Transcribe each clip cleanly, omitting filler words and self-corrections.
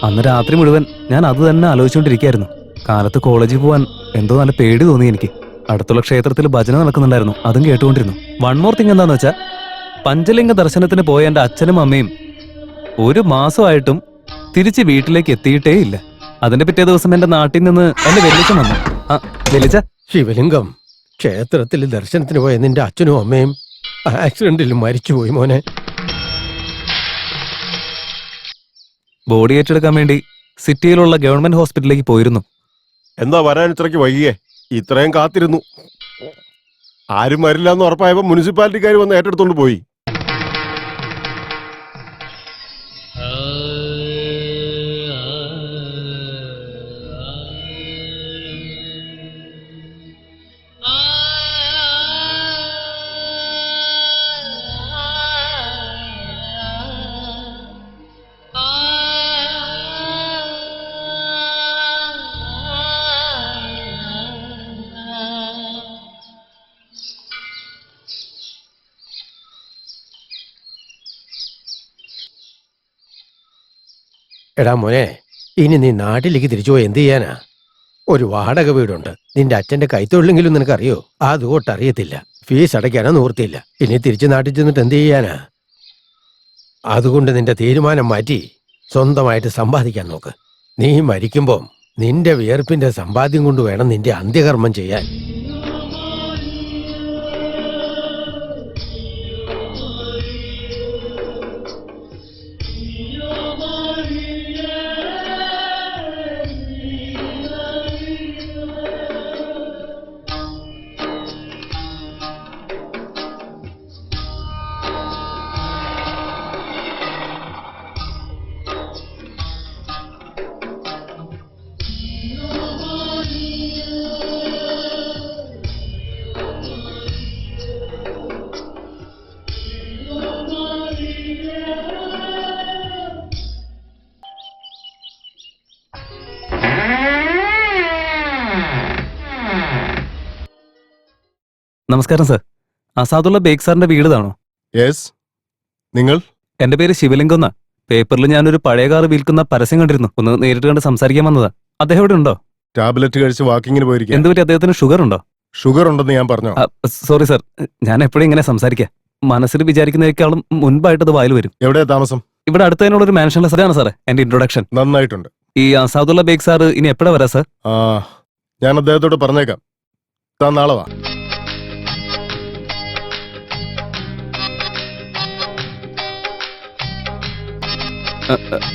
അന്ന് രാത്രി മുഴുവൻ ഞാൻ അത് തന്നെ ആലോചിച്ചുകൊണ്ടിരിക്കുകയായിരുന്നു. കാലത്ത് കോളേജിൽ പോവാൻ എന്തോ നല്ല പേടി തോന്നി എനിക്ക്. അടുത്തുള്ള ക്ഷേത്രത്തിൽ ഭജന നടക്കുന്നുണ്ടായിരുന്നു, അതും കേട്ടുകൊണ്ടിരുന്നു. വൺ മോർ തിങ് എന്താന്ന് വെച്ചാൽ, പഞ്ചലിംഗ ദർശനത്തിന് പോയ എൻ്റെ അച്ഛനും അമ്മയും ഒരു മാസമായിട്ടും തിരിച്ച് വീട്ടിലേക്ക് എത്തിയിട്ടേ ഇല്ല. അതിന്റെ പിറ്റേ ദിവസം എന്റെ നാട്ടിൽ നിന്ന് എന്റെ വെല്ലിച്ചൻ വന്നു. വെല്ലിച്ച, ശിവലിംഗം, ക്ഷേത്രത്തിൽ ദർശനത്തിന് പോയ നിന്റെ അച്ഛനും അമ്മയും ആക്സിഡന്റിൽ മരിച്ചുപോയി മോനെ. ബോഡി ഏറ്റെടുക്കാൻ വേണ്ടി സിറ്റിയിലുള്ള ഗവൺമെന്റ് ഹോസ്പിറ്റലിലേക്ക് പോയിരുന്നു. എന്താ വരാൻ ഇത്രയ്ക്ക് വൈകിയേ? ഇത്രയും കാത്തിരുന്നു. ആരും വരില്ല എന്ന് ഉറപ്പായപ്പോ മുനിസിപ്പാലിറ്റിക്കാർ വന്ന് ഏറ്റെടുത്തോണ്ട് പോയി. എടാ മോനെ, ഇനി നീ നാട്ടിലേക്ക് തിരിച്ചു പോയി എന്ത് ചെയ്യാനാ? ഒരു വാടക വീടുണ്ട്. നിന്റെ അച്ഛന്റെ കൈത്തൊഴിലെങ്കിലും നിനക്കറിയോ? അതുകൊട്ടറിയത്തില്ല. ഫീസ് അടയ്ക്കാനോ നിവൃത്തിയില്ല. ഇനി തിരിച്ച് നാട്ടിൽ ചെന്നിട്ട് എന്ത് ചെയ്യാനാ? അതുകൊണ്ട് നിന്റെ തീരുമാനം മാറ്റി സ്വന്തമായിട്ട് സമ്പാദിക്കാൻ നോക്ക്. നീ മരിക്കുമ്പം നിന്റെ വിയർപ്പിന്റെ സമ്പാദ്യം കൊണ്ട് വേണം നിന്റെ അന്ത്യകർമ്മം ചെയ്യാൻ. നമസ്കാരം സർ. അസാദുള്ള ബേഗ് സാറിന്റെ വീടാണോ? യെസ്. നിങ്ങൾ? എന്റെ പേര് ശിവലിംഗം എന്നാ. പേപ്പറിൽ ഞാനൊരു പഴയ കാർ വിൽക്കുന്ന പരസ്യം കണ്ടിരുന്നു. ഒന്ന് നേരിട്ട് കണ്ട് സംസാരിക്കാൻ വന്നതാ. അദ്ദേഹം ഇവിടെ ഉണ്ടോ? ടാബ്ലറ്റ് കഴിച്ച് വാക്കിങ്ങിന് പോയിരിക്കും. എന്തുപറ്റി, അദ്ദേഹത്തിന് ഷുഗർ ഉണ്ടോ? ഷുഗർ ഉണ്ടെന്ന് ഞാൻ പറഞ്ഞോ? സോറി സർ, ഞാൻ എപ്പോഴും ഇങ്ങനെ സംസാരിക്കാം. മനസ്സിൽ വിചാരിക്കുന്നതിനേക്കാളും മുൻപായിട്ട് അത് വായിൽ വരും. എവിടെയാ താമസം? ഇവിടെ അടുത്ത് തന്നെയുള്ള ഒരു മാൻഷനിലെ സാറാണ് സാറേ എന്റെ ഇൻട്രൊഡക്ഷൻ. നന്നായിട്ടുണ്ട്. ഈ അസാദുള്ള ബേഗ് സാർ ഇനി എപ്പോഴാ വരാ സർ? ഞാൻ അദ്ദേഹത്തോട് പറഞ്ഞേക്കാം. താൻ നാളെ വാ.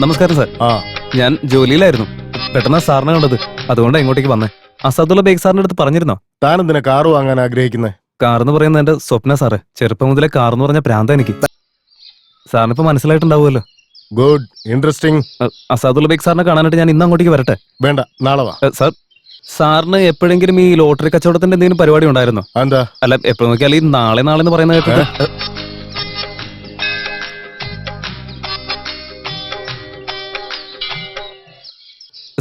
നമസ്കാരം സാർ. ഞാൻ ജോലിയിലായിരുന്നു. പെട്ടെന്ന് സാറിനെ കണ്ടത്, അതുകൊണ്ടാണ് ഇങ്ങോട്ടേക്ക് വന്നേ. അസാദുള്ള ബേഗ് സാറിന്റെ അടുത്ത് പറഞ്ഞിരുന്നോ? താൻ എന്തിനാ കാറ് വാങ്ങാൻ ആഗ്രഹിക്കുന്നത്? കാർ എന്ന് പറയുന്നത് എന്റെ സ്വപ്ന സാറേ. ചെറുപ്പം മുതലേ കാർ എന്ന് പറഞ്ഞ പ്രാന്ത എനിക്ക്. സാറിന് ഇപ്പൊ മനസ്സിലായിട്ടുണ്ടാവുമല്ലോ. Good, interesting. അസാദുള്ള ബേഗ് സാറിനെ കാണാനായിട്ട് ഞാൻ ഇന്ന് അങ്ങോട്ടേക്ക് വരട്ടെ? വേണ്ട, നാളെ വാ. സാർ, സാറിന് എപ്പോഴെങ്കിലും ഈ ലോട്ടറി കച്ചവടത്തിന്റെ എന്തെങ്കിലും പരിപാടി ഉണ്ടായിരുന്നോ? എന്താ? അല്ല, എപ്പോഴും നോക്കിയാൽ ഈ നാളെ നാളെ എന്ന് പറയുന്നത് കേട്ടിട്ട്.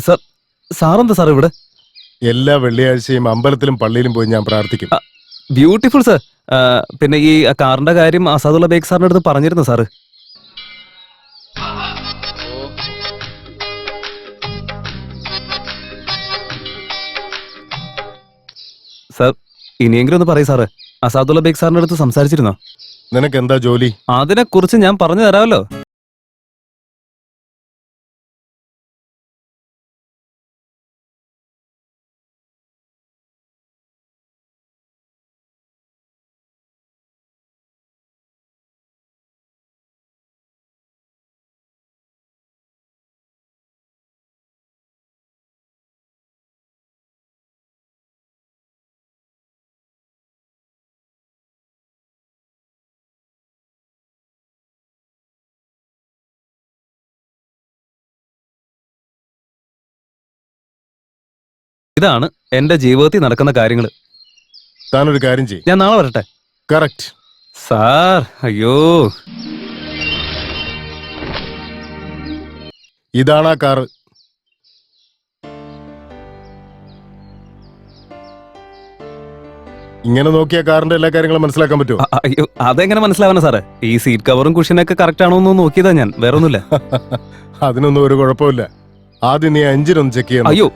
സാർ, സാറെന്താ സാർ ഇവിടെ? എല്ലാ വെള്ളിയാഴ്ചയും അമ്പലത്തിലും പള്ളിയിലും പോയി ഞാൻ പ്രാർത്ഥിക്കും. Beautiful sir. പിന്നെ ഈ കാറിന്റെ കാര്യം അസാദുള്ള ബേഗ് സാറിന്റെ അടുത്ത് പറഞ്ഞിരുന്നു സാറ്? സാർ, ഇനിയെങ്കിലും ഒന്ന് പറയൂ സാറ്. അസാദുള്ള ബേഗ് സാറിന്റെ അടുത്ത് സംസാരിച്ചിരുന്നോ? നിനക്ക് എന്താ ജോലി? അതിനെ കുറിച്ച് ഞാൻ പറഞ്ഞു തരാമല്ലോ. ഇതാണ് എന്റെ ജീവിതത്തിൽ നടക്കുന്ന കാര്യങ്ങൾ. താനൊരു കാര്യം ചെയ്യും. ഞാൻ നാളെ വരട്ടെ? Correct sir. അയ്യോ, ഇതാണ് ആ കാറ്. ഇങ്ങനെ നോക്കിയ കാറിന്റെ എല്ലാ കാര്യങ്ങളും മനസ്സിലാക്കാൻ പറ്റുമോ? അയ്യോ അതെങ്ങനെ മനസ്സിലാവാനാ സാറേ? ഈ സീറ്റ് കവറും കുഷനൊക്കെ കറക്റ്റ് ആണോ എന്ന് നോക്കിയതാ ഞാൻ, വേറെ ഒന്നുമില്ല. അതിനൊന്നും ഒരു കുഴപ്പമില്ല. ആദ്യം നീ എഞ്ചിനൊന്ന് ചെക്ക് ചെയ്യണം. അയ്യോ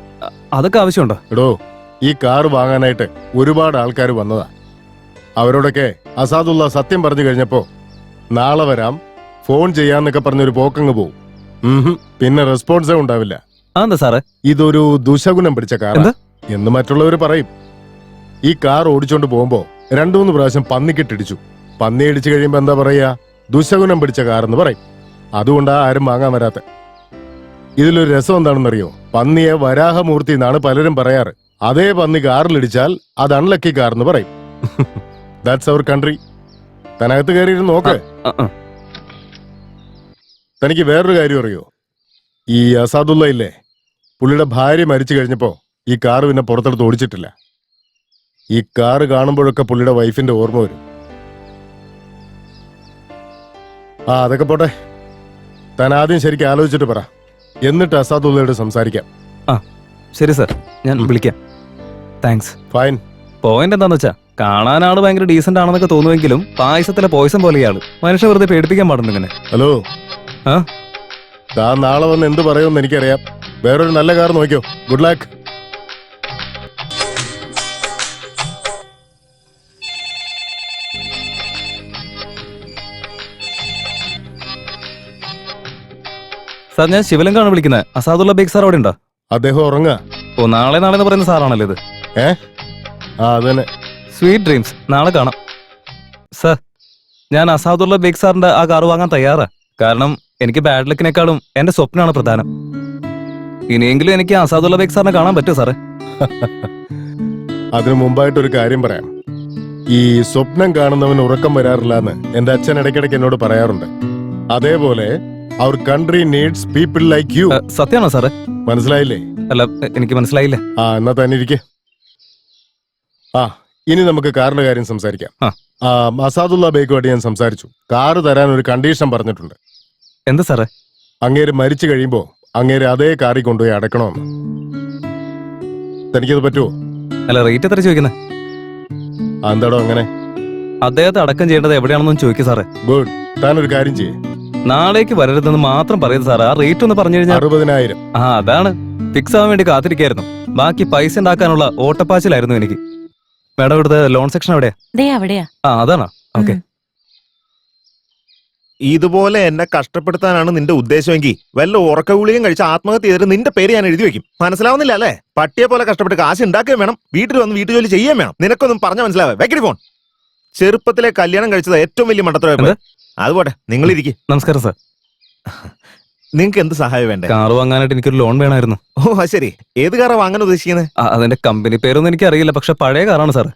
അതൊക്കെ ആവശ്യമുണ്ടോ? എടോ, ഈ കാർ വാങ്ങാനായിട്ട് ഒരുപാട് ആൾക്കാർ വന്നതാ. അവരോടൊക്കെ അസാദുള്ള സത്യം പറഞ്ഞു കഴിഞ്ഞപ്പോ നാളെ വരാം, ഫോൺ ചെയ്യാന്നൊക്കെ പറഞ്ഞൊരു പോക്കങ്ങ് പോവും. പിന്നെ റെസ്പോൺസേ ഉണ്ടാവില്ല. എന്താ സാറേ? ഇതൊരു ദുശകുനം പിടിച്ച കാർ എന്ന് മറ്റുള്ളവർ പറയും. ഈ കാർ ഓടിച്ചോണ്ട് പോകുമ്പോ 2-3 പ്രാവശ്യം പന്നിക്കിട്ടിടിച്ചു. പന്നി ഇടിച്ചു കഴിയുമ്പോ എന്താ പറയാ? ദുശകുനം പിടിച്ച കാർ എന്ന് പറയും. അതുകൊണ്ടാ ആരും വാങ്ങാൻ വരാത്ത. ഇതിലൊരു രസം എന്താണെന്നറിയോ? പന്നിയെ വരാഹമൂർത്തി എന്നാണ് പലരും പറയാറ്. അതേ പന്നി കാറിലിടിച്ചാൽ അത് അൺലക്കി കാർ എന്ന് പറയും. That's our country. തനകത്ത് കയറിയിരുന്ന് നോക്ക്. തനിക്ക് വേറൊരു കാര്യം അറിയോ? ഈ അസാദുള്ള ഇല്ലേ, പുള്ളിയുടെ ഭാര്യ മരിച്ചു കഴിഞ്ഞപ്പോ ഈ കാറ് പിന്നെ പുറത്തെടുത്ത് ഓടിച്ചിട്ടില്ല. ഈ കാറ് കാണുമ്പോഴൊക്കെ പുള്ളിയുടെ വൈഫിന്റെ ഓർമ്മ വരും. അതൊക്കെ പോട്ടെ. താൻ ആദ്യം ശരിക്കും ആലോചിച്ചിട്ട് പറ, എന്നിട്ട് അസാദുള്ളയോട് സംസാരിക്കാം. ശരി സാർ, ഞാൻ വിളിക്കാം. താങ്ക്സ്. ഫൈൻ. പോയിന്റ് എന്താന്ന് വെച്ചാ, കാണാൻ ആള് ഭയങ്കര ഡീസന്റ് ആണെന്നൊക്കെ തോന്നുമെങ്കിലും പായസത്തിലെ പോയിസം പോലെ ഇയാള്. മനുഷ്യ വെറുതെ പേടിപ്പിക്കാൻ പാടുന്നു ഇങ്ങനെ. ഹലോ, ആ താൻ നാളെ വന്ന് എന്ത് പറയുമെന്ന് എനിക്കറിയാം. വേറൊരു നല്ല കാർ നോക്കിയോ. Good luck. സാർ, ഞാൻ ശിവലിംഗാണ് വിളിക്കുന്നത്. അസാദുള്ള ബേഗ് സാർ അവിടെ ഉണ്ടോ? അദ്ദേഹം ഉറങ്ങാ. ഓ, നാളെ എന്ന് പറയുന്ന സാറാണല്ലോ ഇത്. അതന്നെ. Sweet dreams. നാളെ കാണാം സാർ. ഞാൻ അസാദുള്ള ബേഗ് സാറിന്റെ ആ കാർ വാങ്ങാൻ തയ്യാറാ. കാരണം എനിക്ക് ബാഡ് ലക്കിനേക്കാളും എന്റെ സ്വപ്നമാണ് പ്രധാനം. ഇനിയെങ്കിലും എനിക്ക് അസാദുള്ള ബേഗ് സാറിനെ കാണാൻ പറ്റുമോ സാറേ? അതിനു മുമ്പായിട്ടൊരു കാര്യം പറയാം. ഈ സ്വപ്നം കാണുന്നവന് ഉറക്കം വരാറില്ല എന്ന് എന്റെ അച്ഛൻ ഇടയ്ക്കിടയ്ക്ക് എന്നോട് പറയാറുണ്ട്. അതേപോലെ അവർ country needs people like you. സത്യമാണോ സാറേ? മനസ്സിലായില്ലേ? അല്ല, എനിക്ക് മനസ്സിലായില്ല. എന്നാ തന്നെ ഇരിക്കെ. ഇനി നമുക്ക് കാറിന്റെ കാര്യം സംസാരിക്കാം. അസാദുള്ള ബേക്കുമായിട്ട് ഞാൻ സംസാരിച്ചു. കാറ് തരാൻ ഒരു കണ്ടീഷൻ പറഞ്ഞിട്ടുണ്ട്. എന്താ സാറേ? അങ്ങേര് മരിച്ചു കഴിയുമ്പോ അങ്ങേര് അതേ കാറിൽ കൊണ്ടുപോയി അടക്കണമെന്ന്. തനിക്കത് പറ്റുമോ? അല്ല, റേറ്റ് എത്ര ചോദിക്കുന്നത്? എന്താടോ അങ്ങനെ? അദ്ദേഹത്തെ അടക്കം ചെയ്യേണ്ടത് എവിടെയാണെന്നും ചോദിക്കും സാറേ. ഗുഡ്. താനൊരു കാര്യം ചെയ്യേ, നാളേക്ക് വരരുതെന്ന് മാത്രം പറയുന്നത് സാറേ. ആ റേറ്റ് ഒന്ന് പറഞ്ഞു കഴിഞ്ഞാൽ 60,000. അതാണ്. ഫിക്സ് ആവാൻ വേണ്ടി കാത്തിരിക്കായിരുന്നു. ബാക്കി പൈസ ഉണ്ടാക്കാനുള്ള ഓട്ടപ്പാച്ചിലായിരുന്നു എനിക്ക്. മാഡം, ഇവിടുത്തെ ലോൺ സെക്ഷൻ എവിടെയാ? അതാണോ? ഓക്കെ. ഇതുപോലെ എന്നെ കഷ്ടപ്പെടുത്താനാണ് നിന്റെ ഉദ്ദേശമെങ്കിൽ വല്ല ഉറക്ക ഗുളികയും കഴിച്ച് ആത്മഹത്യ ചെയ്തിട്ട് നിന്റെ പേര് ഞാൻ എഴുതി വെക്കും. മനസ്സിലാവുന്നില്ല അല്ലേ? പട്ടിയെ പോലെ കഷ്ടപ്പെട്ട് കാശ് ഉണ്ടാക്കുകയും വേണം, വീട്ടിൽ വന്ന് വീട്ടുജോലി ചെയ്യുകയും വേണം. നിനക്കൊന്നും പറഞ്ഞ മനസ്സിലാവേ? വെക്കടി ഫോൺ. ചെറുപ്പത്തിലെ കല്യാണം കഴിച്ചത് ഏറ്റവും വലിയ മണ്ടത്തരമായി. അതുപോട്ടെ, നിങ്ങൾ ഇരിക്കും. നമസ്കാരം സാർ. നിങ്ങൾക്ക് എന്ത് സഹായം വേണ്ടേ? കാർ വാങ്ങാനായിട്ട് എനിക്കൊരു ലോൺ വേണമായിരുന്നു. ഓ ശരി. ഏത് കാറാ വാങ്ങാൻ ഉദ്ദേശിക്കുന്നത്? അതിന്റെ കമ്പനി പേരൊന്നും എനിക്ക് അറിയില്ല, പക്ഷെ പഴയ കാറാണ് സാർ.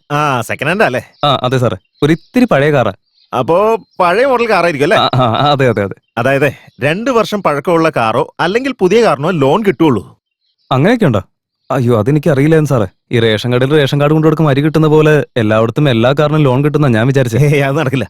സെക്കൻഡ് ഹാൻഡ് അല്ലേ? അതെ സാറേ, ഒരു ഇത്തിരി പഴയ കാറാ. അപ്പോ പഴയ മോഡൽ കാറായിരിക്കും അല്ലേ? അതെ അതെ അതെ. അതായത് 2 വർഷം പഴക്കമുള്ള കാറോ അല്ലെങ്കിൽ പുതിയ കാറിനോ ലോൺ കിട്ടുള്ളൂ. അങ്ങനെയൊക്കെ ഉണ്ടോ? അയ്യോ, അതെനിക്ക് അറിയില്ലായിരുന്നു സാറേ. ഈ റേഷൻ കാർഡിൽ റേഷൻ കാർഡ് കൊണ്ടു കൊടുക്കും അരി കിട്ടുന്ന പോലെ എല്ലായിടത്തും എല്ലാ കാറിനും ലോൺ കിട്ടുന്ന ഞാൻ വിചാരിച്ചേ. അത് നടക്കില്ല.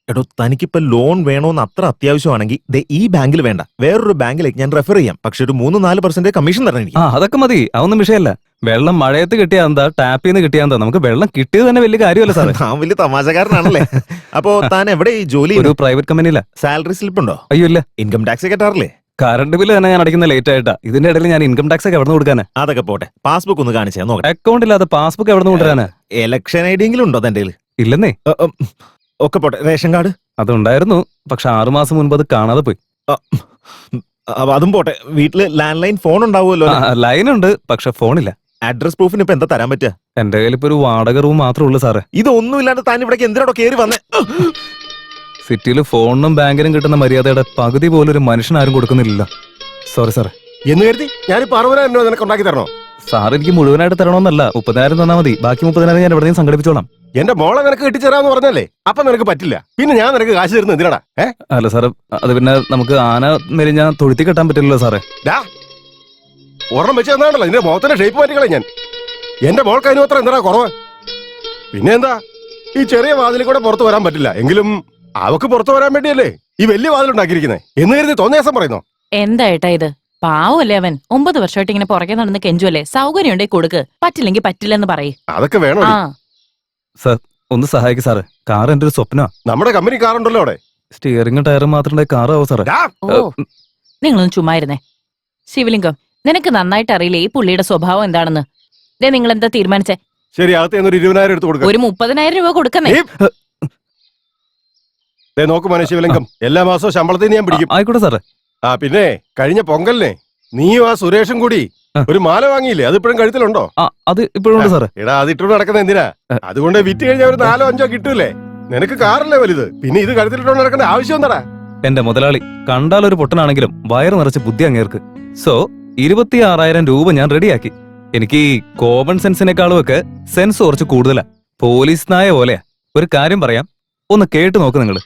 എടോ, തനിക്കിപ്പോ ലോൺ വേണോന്ന് അത്ര അത്യാവശ്യമാണെങ്കിൽ ഈ ബാങ്കിൽ വേണ്ട, വേറൊരു ബാങ്കിലേക്ക് ഞാൻ റെഫർ ചെയ്യാം. പക്ഷെ ഒരു 3-4% കമ്മീഷൻ തരണം എനിക്ക്. അതൊക്കെ മതി, അതൊന്നും വിഷയമല്ല. വെള്ളം മഴയത്ത് കിട്ടിയാ എന്താ, ടാപ്പിൽ നിന്ന് കിട്ടിയാ എന്താ, നമുക്ക് വെള്ളം കിട്ടിയത് തന്നെ വലിയ കാര്യമല്ല സാറേ. താൻ വലിയ തമാശക്കാരനാണല്ലേ? അപ്പോ താൻ എവിടെ ഈ ജോലി? ഒരു പ്രൈവറ്റ് കമ്പനിയില്ല. സാലറി സ്ലിപ്പ് ഉണ്ടോ? അയ്യോ ഇല്ല. ഇൻകം ടാക്സ് കെട്ടാറില്ലേ? കറണ്ട് ബില്ല് തന്നെ ഞാൻ അടയ്ക്കുന്ന ലേറ്റ് ആയിട്ടാ. ഇതിന്റെ ഇടയിൽ ഞാൻ ഇൻകം ടാക്സ് ഒക്കെ എവിടെ നിന്ന് കൊടുക്കാനാ? അതൊക്കെ പോട്ടെ, പാസ്ബുക്ക് ഒന്ന് കാണിച്ചാ നോക്കാം. അക്കൗണ്ട് ഇല്ലാത്ത പാസ്ബുക്ക് എവിടെ നിന്ന് കൊണ്ടുവരാനാ? ഇലക്ഷൻ ഐ ഡി എങ്കിലും ഉണ്ടോ തന്റെ? ഇല്ലെന്നേ. ഒക്കെ പോട്ടെ, റേഷൻ കാർഡ് അതുണ്ടായിരുന്നു, പക്ഷെ 6 മാസം മുൻപ് അത് കാണാതെ പോയി. അതും പോട്ടെ, വീട്ടില് ലാൻഡ് ലൈൻ ഫോൺ ഉണ്ടാവുമല്ലോ? ലൈൻ ഉണ്ട്, പക്ഷെ ഫോണില്ല. അഡ്രസ് പ്രൂഫിന് ഇപ്പൊ എന്താ തരാൻ പറ്റുക? എന്റെ കയ്യിൽ ഇപ്പൊ ഒരു വാടക റൂം മാത്രമേ ഉള്ളൂ സാറേ. ഇതൊന്നും ഇല്ലാണ്ട് താൻ ഇവിടേക്ക് എന്തിനാടോ കയറി വന്നേ? സിറ്റിയിൽ ഫോണിനും ബാങ്കിനും കിട്ടുന്ന മര്യാദയുടെ പകുതി പോലും ഒരു മനുഷ്യനാരും കൊടുക്കുന്നില്ല. സോറി സാറേ. എന്ന് കരുതി ഞാനിപ്പോ 60,000 രൂപ നിനക്ക് ഉണ്ടാക്കി തരണോ? സാർ എനിക്ക് മുഴുവനായിട്ട് തരണമെന്നല്ല, 30,000 തന്നാൽ മതി. ബാക്കി 30,000 ഞാൻ എവിടെയും സംഘടിപ്പിച്ചോളാം. എന്റെ മോളെ നിനക്ക് കിട്ടിച്ചേരാന്ന് പറഞ്ഞല്ലേ? അപ്പൊ നിനക്ക് പറ്റില്ല. പിന്നെ ഞാൻ നിനക്ക് കാശ് തരുന്നത് എന്തിനാടാ? അല്ല സാറേ, അത് പിന്നെ നമുക്ക് ആന മെലിഞ്ഞാൽ തൊഴുത്തി കെട്ടാൻ പറ്റില്ലല്ലോ സാറേ. ഒരെണ്ണം വെച്ച് തന്നാണല്ലോ നിന്റെ മുഖത്തിന്റെ ഷേപ്പ് മാറ്റിക്കളെ ഞാൻ. എന്റെ മോൾക്ക് അതിന് അത്ര എന്താ കുറവ്? പിന്നെ എന്താ, ഈ ചെറിയ വാതിലിൽ കൂടെ പുറത്തു വരാൻ പറ്റില്ല എങ്കിലും അവക്ക് പുറത്തു വരാൻ വേണ്ടിയല്ലേ ഈ വലിയ വാതിൽ ഉണ്ടാക്കിയിരിക്കുന്നത് എന്ന് കരുതി തോന്നിയാസം പറയുന്നോ? എന്താ ഏട്ടാ ഇത്? പാവല്ലേ അവൻ 9 വർഷമായിട്ട് ഇങ്ങനെ പുറകെ നടന്ന് കെഞ്ചുവല്ലേ. സൗകര്യം ഉണ്ടെങ്കിൽ കൊടുക്ക്, പറ്റില്ലെങ്കിൽ പറ്റില്ലെന്ന് പറയ്. അതൊക്കെ വേണോ ആ ഒന്ന് സഹായിക്കും സാറ്. കാർ എന്റെ ഒരു സ്വപ്നമാ. നമ്മുടെ കമ്പനി കാർ ഉണ്ടല്ലോ അവിടെ. സ്റ്റിയറിംഗും ടയറും മാത്രമേ കാറാവോ സാറേ? ഓ നിങ്ങളൊന്ന് ചുമ്മായിരുന്നേ. ശിവലിംഗം, നിനക്ക് നന്നായിട്ട് അറിയില്ലേ ഈ പുള്ളിയുടെ സ്വഭാവം എന്താണെന്ന്. നിങ്ങൾ എന്താ തീരുമാനിച്ചേ? ശരി, അകത്ത് ഒരു 20,000 എടുത്ത് കൊടുക്കാം. ഒരു 30,000 രൂപ കൊടുക്കുന്നേ. നോക്ക് മോനെ ശിവലിംഗം, എല്ലാ മാസവും ശമ്പളത്തിൽ ഞാൻ പിടിക്കും. ആയിക്കോട്ടെ സാറേ. ആ പിന്നെ കഴിഞ്ഞ പൊങ്കലിനെ നീയും ആ സുരേഷും കൂടി ഒരു മാല വാങ്ങിയില്ലേ? അത് ഇപ്പോഴും കഴുത്തിലുണ്ടോ? അത് ഇപ്പോഴും ഉണ്ട് സാറേ. എടാ, അത് ഇട്ടോണ്ട് നടക്കുന്ന എന്തിനാ? അതുകൊണ്ട് വിറ്റ് കഴിഞ്ഞാൽ ഒരു 4-5 കിട്ടൂലേ? നിനക്ക് കാറല്ലേ വലുത്, പിന്നെ ഇത് കഴുത്തിലിട്ടോണ്ട് നടക്കേണ്ട ആവശ്യം എന്താടാ? എന്റെ മുതലാളി കണ്ടാൽ ഒരു പൊട്ടനാണെങ്കിലും വയറ് നിറച്ച് ബുദ്ധി അങ്ങേർക്ക്. സോ 26,000 രൂപ ഞാൻ റെഡിയാക്കി. എനിക്ക് ഈ കോമൺ സെൻസിനേക്കാളും ഒക്കെ സെൻസ് കുറച്ച് കൂടുതലാ. പോലീസ് നായ പോലെയാ. ഒരു കാര്യം പറയാം, ഒന്ന് കേട്ടു നോക്ക് നിങ്ങള്.